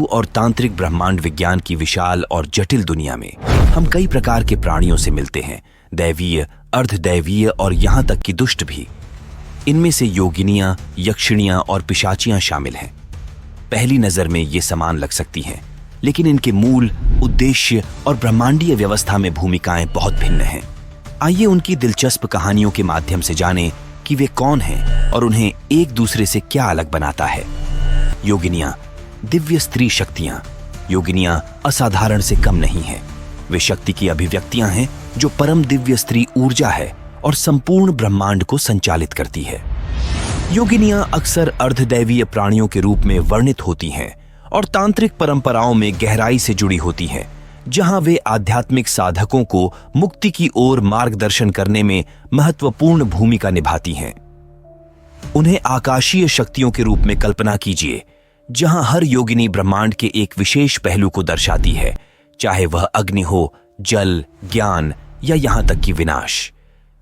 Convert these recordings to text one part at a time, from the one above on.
और तांत्रिक ब्रह्मांड विज्ञान की विशाल और जटिल दुनिया में हम कई प्रकार के प्राणियों से मिलते हैं, दैवीय, अर्धदैवीय और यहाँ तक कि दुष्ट भी। इनमें से योगिनियां, यक्षिणियां और पिशाचियां शामिल हैं। पहली नजर में ये समान लग सकती हैं, लेकिन इनके मूल, उद्देश्य और ब्रह्मांडीय व्यवस्था में भूमिकाएं बहुत भिन्न हैं। आइए उनकी दिलचस्प कहानियों के माध्यम से जानें कि वे कौन हैं और उन्हें एक दूसरे से क्या अलग बनाता है। योगिनियां, दिव्य स्त्री शक्तियां। योगिनियां असाधारण से कम नहीं हैं। वे शक्ति की अभिव्यक्तियां हैं जो परम दिव्य स्त्री ऊर्जा है और संपूर्ण ब्रह्मांड को संचालित करती है। योगिनियां अक्सर अर्धदैवीय प्राणियों के रूप में वर्णित होती हैं और तांत्रिक परंपराओं में गहराई से जुड़ी होती हैं, जहां वे आध्यात्मिक साधकों को मुक्ति की ओर मार्गदर्शन करने में महत्वपूर्ण भूमिका निभाती हैं। उन्हें आकाशीय शक्तियों के रूप में कल्पना कीजिए, जहां हर योगिनी ब्रह्मांड के एक विशेष पहलू को दर्शाती है, चाहे वह अग्नि हो, जल, ज्ञान या यहां तक कि विनाश।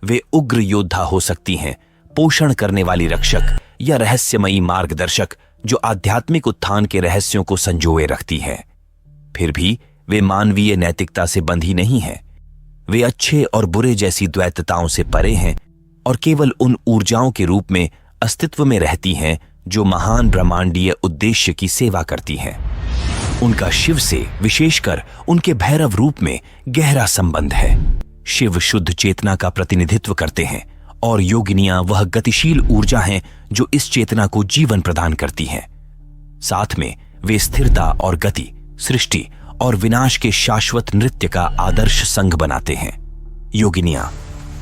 वे उग्र योद्धा हो सकती हैं, पोषण करने वाली रक्षक या रहस्यमयी मार्गदर्शक जो आध्यात्मिक उत्थान के रहस्यों को संजोए रखती है। फिर भी वे मानवीय नैतिकता से बंधी नहीं हैं। वे अच्छे और बुरे जैसी द्वैतताओं से परे हैं और केवल उन ऊर्जाओं के रूप में अस्तित्व में रहती हैं जो महान ब्रह्मांडीय उद्देश्य की सेवा करती हैं। उनका शिव से, विशेषकर उनके भैरव रूप में गहरा संबंध है। शिव शुद्ध चेतना का प्रतिनिधित्व करते हैं और योगिनियां वह गतिशील ऊर्जा हैं जो इस चेतना को जीवन प्रदान करती हैं। साथ में वे स्थिरता और गति, सृष्टि और विनाश के शाश्वत नृत्य का आदर्श संघ बनाते हैं। योगिनियां,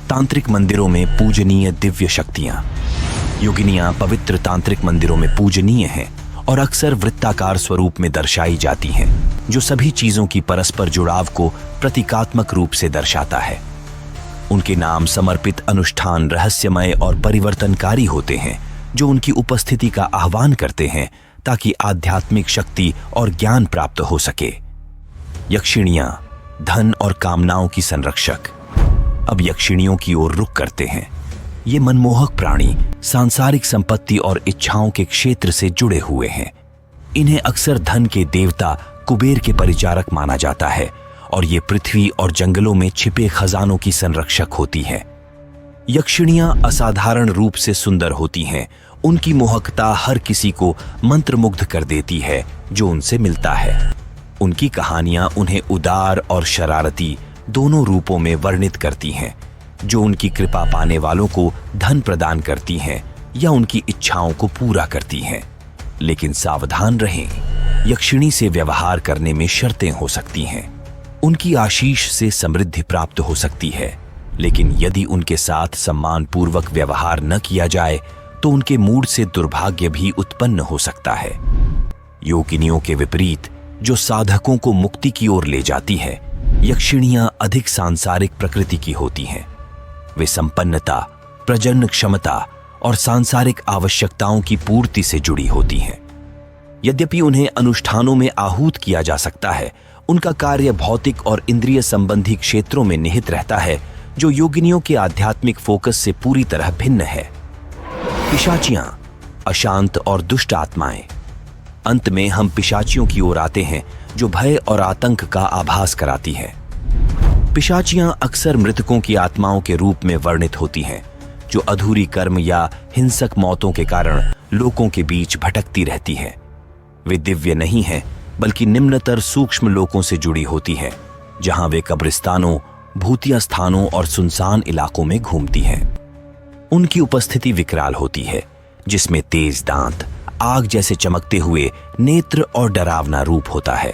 तांत्रिक मंदिरों में पूजनीय दिव्य शक्तियां। योगिनियां पवित्र तांत्रिक मंदिरों में पूजनीय हैं और अक्सर वृत्ताकार स्वरूप में दर्शाई जाती हैं, जो सभी चीजों की परस्पर जुड़ाव को प्रतीकात्मक रूप से दर्शाता है। उनके नाम समर्पित अनुष्ठान रहस्यमय और परिवर्तनकारी होते हैं, जो उनकी उपस्थिति का आह्वान करते हैं ताकि आध्यात्मिक शक्ति और ज्ञान प्राप्त हो सके। यक्षिणियां, धन और कामनाओं की संरक्षक। अब यक्षिणियों की ओर रुख करते हैं। ये मनमोहक प्राणी सांसारिक संपत्ति और इच्छाओं के क्षेत्र से जुड़े हुए हैं। इन्हें अक्सर धन के देवता कुबेर के परिचारक माना जाता है और ये पृथ्वी और जंगलों में छिपे खजानों की संरक्षक होती है। यक्षिणियां असाधारण रूप से सुंदर होती हैं। उनकी मोहकता हर किसी को मंत्रमुग्ध कर देती है जो उनसे मिलता है। उनकी कहानियां उन्हें उदार और शरारती दोनों रूपों में वर्णित करती हैं, जो उनकी कृपा पाने वालों को धन प्रदान करती हैं या उनकी इच्छाओं को पूरा करती हैं। लेकिन सावधान रहें, यक्षिणी से व्यवहार करने में शर्तें हो सकती हैं। उनकी आशीष से समृद्धि प्राप्त हो सकती है, लेकिन यदि उनके साथ सम्मानपूर्वक व्यवहार न किया जाए तो उनके मूड से दुर्भाग्य भी उत्पन्न हो सकता है। योगिनियों के विपरीत, जो साधकों को मुक्ति की ओर ले जाती है, यक्षिणियां अधिक सांसारिक प्रकृति की होती हैं। वे संपन्नता, प्रजनन क्षमता और सांसारिक आवश्यकताओं की पूर्ति से जुड़ी होती हैं। यद्यपि उन्हें अनुष्ठानों में आहूत किया जा सकता है, उनका कार्य भौतिक और इंद्रिय संबंधी क्षेत्रों में निहित रहता है, जो योगिनियों के आध्यात्मिक फोकस से पूरी तरह भिन्न है। पिशाचियां, अशांत और दुष्ट आत्माएं। अंत में हम पिशाचियों की ओर आते हैं, जो भय और आतंक का आभास कराती है। पिशाचियां अक्सर मृतकों की आत्माओं के रूप में वर्णित होती हैं, जो अधूरी कर्म या हिंसक मौतों के कारण लोगों के बीच भटकती रहती हैं। वे दिव्य नहीं हैं, बल्कि निम्नतर सूक्ष्म लोकों से जुड़ी होती हैं, जहां वे कब्रिस्तानों, भूतिया स्थानों और सुनसान इलाकों में घूमती हैं। उनकी उपस्थिति विकराल होती है, जिसमें तेज दांत, आग जैसे चमकते हुए नेत्र और डरावना रूप होता है।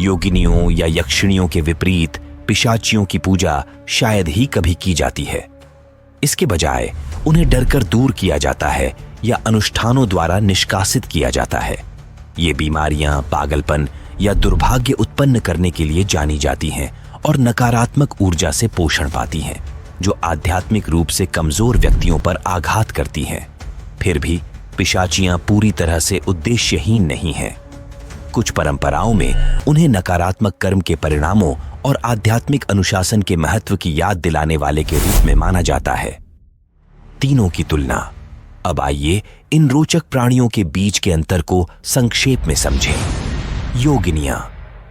योगिनियों या यक्षिणियों के विपरीत पिशाचियों की पूजा शायद ही कभी की जाती है। इसके बजाय उन्हें डरकर दूर किया जाता है या अनुष्ठानों द्वारा निष्कासित किया जाता है। ये बीमारियां, पागलपन या दुर्भाग्य उत्पन्न करने के लिए जानी जाती हैं और नकारात्मक ऊर्जा से पोषण पाती हैं, जो आध्यात्मिक रूप से कमजोर व्यक्तियों पर आघात करती हैं। फिर भी पिशाचियां पूरी तरह से उद्देश्यहीन नहीं हैं। कुछ परंपराओं में उन्हें नकारात्मक कर्म के परिणामों और आध्यात्मिक अनुशासन के महत्व की याद दिलाने वाले के रूप में माना जाता है। तीनों की तुलना। अब आइए इन रोचक प्राणियों के बीच के अंतर को संक्षेप में समझें।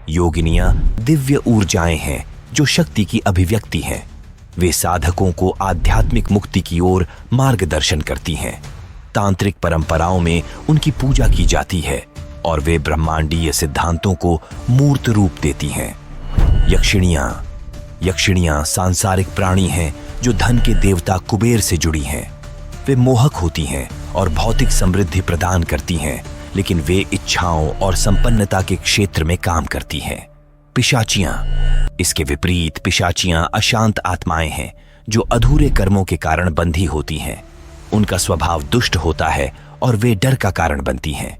योगिनियां दिव्य ऊर्जाएं हैं जो शक्ति की अभिव्यक्ति हैं। वे साधकों को आध्यात्मिक मुक्ति की ओर मार्गदर्शन करती हैं। तांत्रिक परंपराओं में उनकी पूजा की जाती है और वे ब्रह्मांडीय सिद्धांतों को मूर्त रूप देती हैं। यक्षिणियां सांसारिक प्राणी हैं जो धन के देवता कुबेर से जुड़ी हैं। वे मोहक होती हैं और भौतिक समृद्धि प्रदान करती हैं, लेकिन वे इच्छाओं और संपन्नता के क्षेत्र में काम करती हैं। इसके विपरीत पिशाचियां अशांत आत्माएं हैं जो अधूरे कर्मों के कारण बंधी होती हैं। उनका स्वभाव दुष्ट होता है और वे डर का कारण बनती हैं।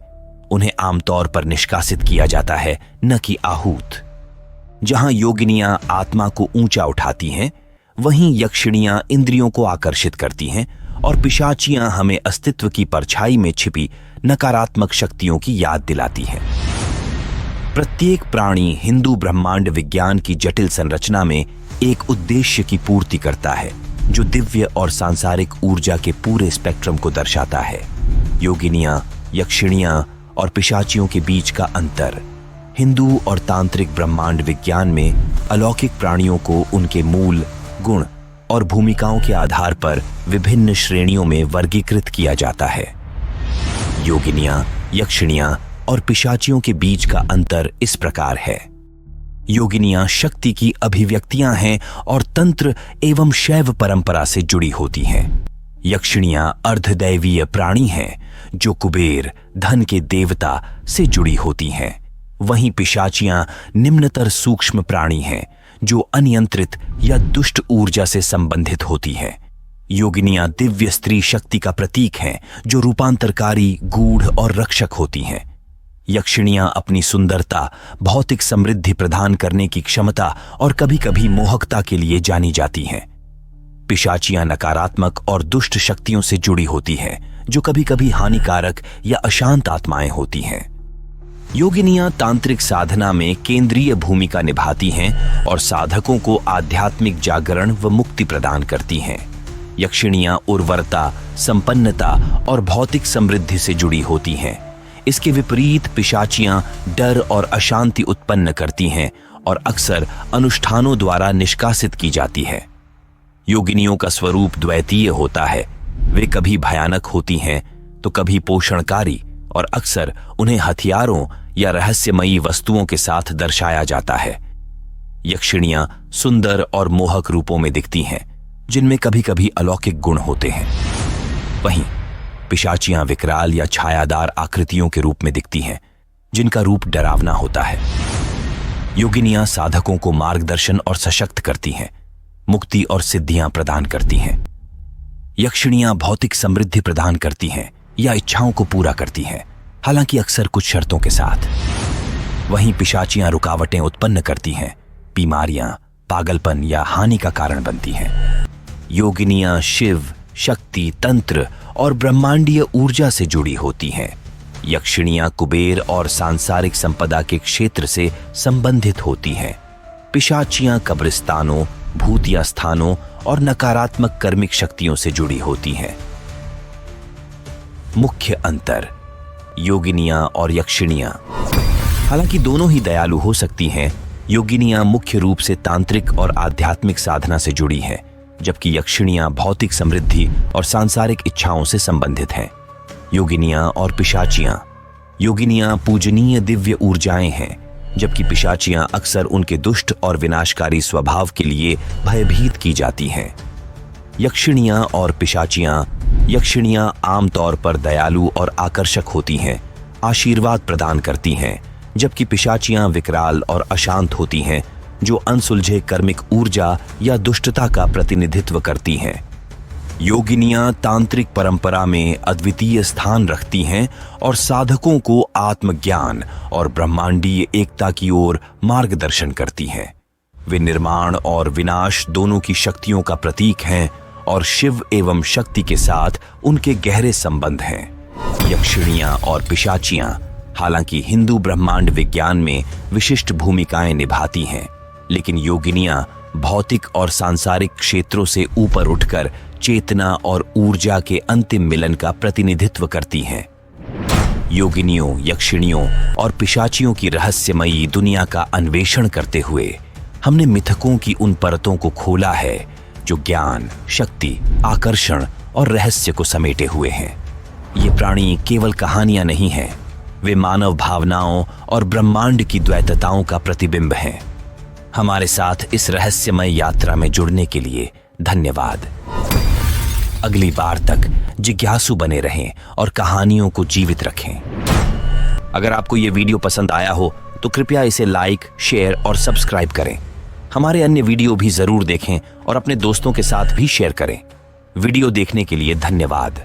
उन्हें आमतौर पर निष्कासित किया जाता है, न कि आहूत। जहां योगिनियां आत्मा को ऊंचा उठाती हैं, वहीं यक्षिणियां इंद्रियों को आकर्षित करती हैं और पिशाचियां हमें अस्तित्व की परछाई में छिपी नकारात्मक शक्तियों की याद दिलाती हैं। प्रत्येक प्राणी हिंदू ब्रह्मांड विज्ञान की जटिल संरचना में एक उद्देश्य की पूर्ति करता है, जो दिव्य और सांसारिक ऊर्जा के पूरे स्पेक्ट्रम को दर्शाता है। योगिनियां, यक्षिणियां और पिशाचियों के बीच का अंतर। हिंदू और तांत्रिक ब्रह्मांड विज्ञान में अलौकिक प्राणियों को उनके मूल, गुण और भूमिकाओं के आधार पर विभिन्न श्रेणियों में वर्गीकृत किया जाता है। योगिनियां, यक्षिणियां और पिशाचियों के बीच का अंतर इस प्रकार है। योगिनियां शक्ति की अभिव्यक्तियां हैं और तंत्र एवं शैव परंपरा से जुड़ी होती हैं। यक्षिणियां अर्धदैवीय प्राणी हैं जो कुबेर, धन के देवता से जुड़ी होती हैं। वहीं पिशाचियां निम्नतर सूक्ष्म प्राणी हैं जो अनियंत्रित या दुष्ट ऊर्जा से संबंधित होती हैं। योगिनियां दिव्य स्त्री शक्ति का प्रतीक हैं जो रूपांतरकारी, गूढ़ और रक्षक होती हैं। यक्षिणियां अपनी सुंदरता, भौतिक समृद्धि प्रदान करने की क्षमता और कभी-कभी मोहकता के लिए जानी जाती हैं। पिशाचियां नकारात्मक और दुष्ट शक्तियों से जुड़ी होती हैं, जो कभी-कभी हानिकारक या अशांत आत्माएं होती हैं। योगिनियां तांत्रिक साधना में केंद्रीय भूमिका निभाती हैं और साधकों को आध्यात्मिक जागरण व मुक्ति प्रदान करती हैं। यक्षिणियां उर्वरता, संपन्नता और भौतिक समृद्धि से जुड़ी होती हैं। इसके विपरीत पिशाचियां डर और अशांति उत्पन्न करती हैं और अक्सर अनुष्ठानों द्वारा निष्कासित की जाती है। योगिनियों का स्वरूप द्वैतीय होता है। वे कभी भयानक होती हैं तो कभी पोषणकारी, और अक्सर उन्हें हथियारों या रहस्यमयी वस्तुओं के साथ दर्शाया जाता है। यक्षिणियां सुंदर और मोहक रूपों में दिखती हैं, जिनमें कभी-कभी अलौकिक गुण होते हैं। वहीं पिशाचियां विकराल या छायादार आकृतियों के रूप में दिखती हैं, जिनका रूप डरावना होता है। योगिनियां साधकों को मार्गदर्शन और सशक्त करती हैं, मुक्ति और सिद्धियां प्रदान करती हैं। यक्षिणियां भौतिक समृद्धि प्रदान करती हैं या इच्छाओं को पूरा करती हैं, हालांकि अक्सर कुछ शर्तों के साथ। वहीं पिशाचियां रुकावटें उत्पन्न करती हैं, बीमारियां, पागलपन या हानि का कारण बनती हैं। योगिनियां शिव, शक्ति, तंत्र और ब्रह्मांडीय ऊर्जा से जुड़ी होती हैं। यक्षिणियां कुबेर और सांसारिक संपदा के क्षेत्र से संबंधित होती हैं। पिशाचियां कब्रिस्तानों, भूतिया स्थानों और नकारात्मक कर्मिक शक्तियों से जुड़ी होती हैं। मुख्य अंतर: योगिनियां और यक्षिणियां। हालांकि दोनों ही दयालु हो सकती हैं, योगिनियां मुख्य रूप से तांत्रिक और आध्यात्मिक साधना से जुड़ी हैं, जबकि यक्षिणियां भौतिक समृद्धि और सांसारिक इच्छाओं से संबंधित हैं। योगिनियां और पिशाचियां: योगिनियां पूजनीय दिव्य ऊर्जाएं हैं, जबकि पिशाचियां अक्सर उनके दुष्ट और विनाशकारी स्वभाव के लिए भयभीत की जाती हैं। यक्षिणियां और पिशाचियां: यक्षिणियां आमतौर पर दयालु और आकर्षक होती हैं, आशीर्वाद प्रदान करती हैं, जबकि पिशाचियां विकराल और अशांत होती हैं, जो अनसुलझे कर्मिक ऊर्जा या दुष्टता का प्रतिनिधित्व करती हैं। योगिनियां तांत्रिक परंपरा में अद्वितीय स्थान रखती हैं और साधकों को आत्मज्ञान और ब्रह्मांडीय एकता की ओर मार्गदर्शन करती हैं। वे निर्माण और विनाश दोनों की शक्तियों का प्रतीक हैं और शिव एवं शक्ति के साथ उनके गहरे संबंध हैं। यक्षिणियां और पिशाचियां हालांकि हिंदू ब्रह्मांड विज्ञान में विशिष्ट भूमिकाएं निभाती हैं, लेकिन योगिनियां भौतिक और सांसारिक क्षेत्रों से ऊपर उठकर चेतना और ऊर्जा के अंतिम मिलन का प्रतिनिधित्व करती हैं। योगिनियों, यक्षिणियों और पिशाचियों की रहस्यमयी दुनिया का अन्वेषण करते हुए हमने मिथकों की उन परतों को खोला है जो ज्ञान, शक्ति, आकर्षण और रहस्य को समेटे हुए हैं। ये प्राणी केवल कहानियां नहीं हैं, वे मानव भावनाओं और ब्रह्मांड की द्वैतताओं का प्रतिबिंब हैं। हमारे साथ इस रहस्यमय यात्रा में जुड़ने के लिए धन्यवाद। अगली बार तक जिज्ञासु बने रहें और कहानियों को जीवित रखें। अगर आपको ये वीडियो पसंद आया हो तो कृपया इसे लाइक, शेयर और सब्सक्राइब करें। हमारे अन्य वीडियो भी जरूर देखें और अपने दोस्तों के साथ भी शेयर करें। वीडियो देखने के लिए धन्यवाद।